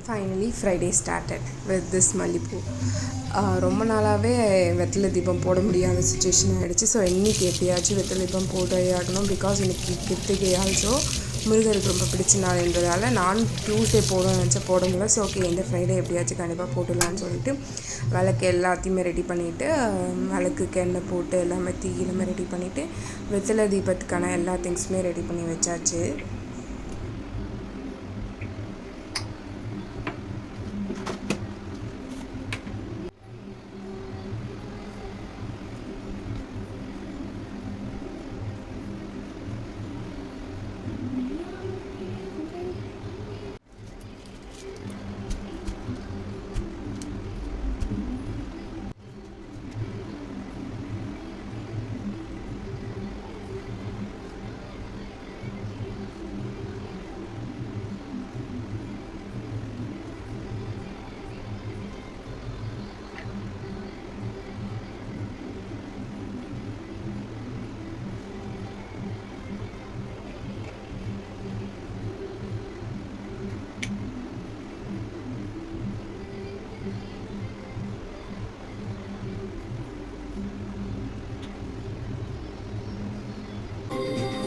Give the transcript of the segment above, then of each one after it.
Finally Friday started with this மல்லிப்பூ. ரொம்ப நாளாகவே வெத்தலை தீபம் போட முடியாத சுச்சுவேஷன் ஆகிடுச்சு. ஸோ இன்றைக்கி எப்படியாச்சும் வெத்தலை தீபம் போட்டே ஆகணும். பிகாஸ் இன்றைக்கி கிருத்திகை ஆல்சோ முருகருக்கு ரொம்ப பிடிச்ச நாள்ன்றதால நான் டியூஸ்டே போடணும்னு நினச்சா போட முடியல. ஸோ ஓகே, இந்த ஃப்ரைடே எப்படியாச்சும் கண்டிப்பாக போட்டுடலான்னு சொல்லிட்டு விளக்கு எல்லாத்தையுமே ரெடி பண்ணிவிட்டு, விளக்குக்கு எண்ணெய் போட்டு எல்லாமே எல்லாமே ரெடி பண்ணிவிட்டு வெத்தலை தீபத்துக்கான எல்லா திங்ஸுமே ரெடி பண்ணி வச்சாச்சு.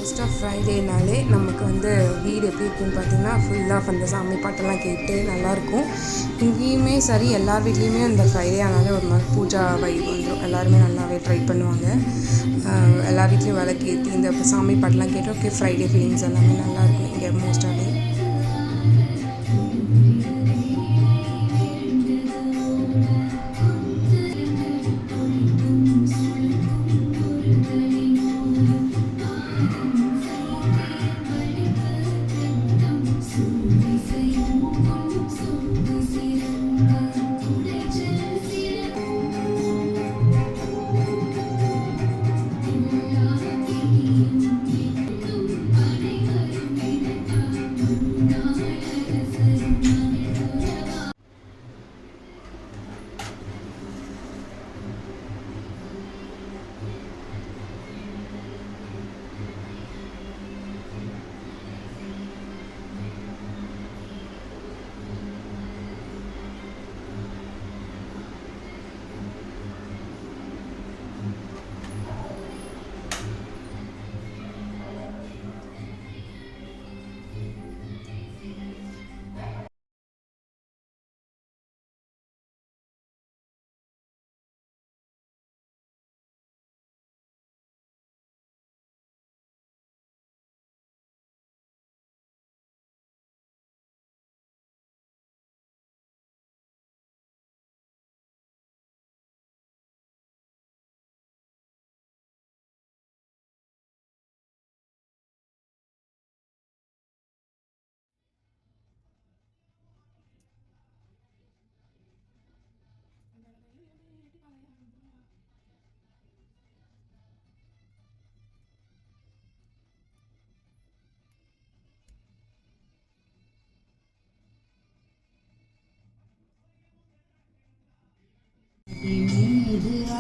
மோஸ்ட்டாக ஃப்ரைடேனாலே நமக்கு வீடு எப்படி இருக்குன்னு பார்த்திங்கன்னா ஃபுல்லாக அந்த சாமி பாட்டெல்லாம் கேட்டு நல்லாயிருக்கும். இங்கேயுமே சரி, எல்லார் வீட்லேயுமே அந்த ஃப்ரைடே ஆனாலே ஒரு மாதிரி பூஜா வைப் வந்துடும். எல்லாருமே நல்லாவே ட்ரை பண்ணுவாங்க. எல்லார் வீட்லேயும் விளக்கேற்றி இந்த சாமி பாட்டெல்லாம் கேட்டு ஓகே, ஃப்ரைடே ஃபீலிங்ஸ் எல்லாமே நல்லாயிருக்கும் இங்கே மோஸ்ட்டாகவே.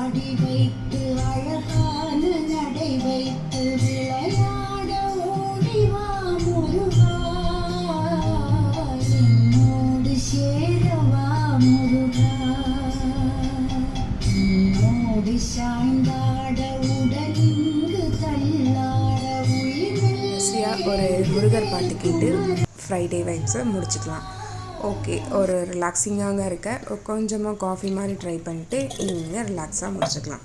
அடி வைத்து அழகான நடை வைத்து விளையாட ஓடிவா முருகா, என்னோடு சேரவா முருகா, என்னோடு சாய்ந்தாட உடலிங்கு தள்ளாட உயிர். ஒரு முருகர் பாட்டு கேட்டு ஃப்ரைடே வைப்ஸை முடிச்சுக்கலாம். ஓகே, ஒரு ரிலாக்ஸிங்காக இருக்க கொஞ்சமாக காஃபி மாதிரி ட்ரை பண்ணிட்டு ஈவினிங்காக ரிலாக்ஸாக முடிச்சுக்கலாம்.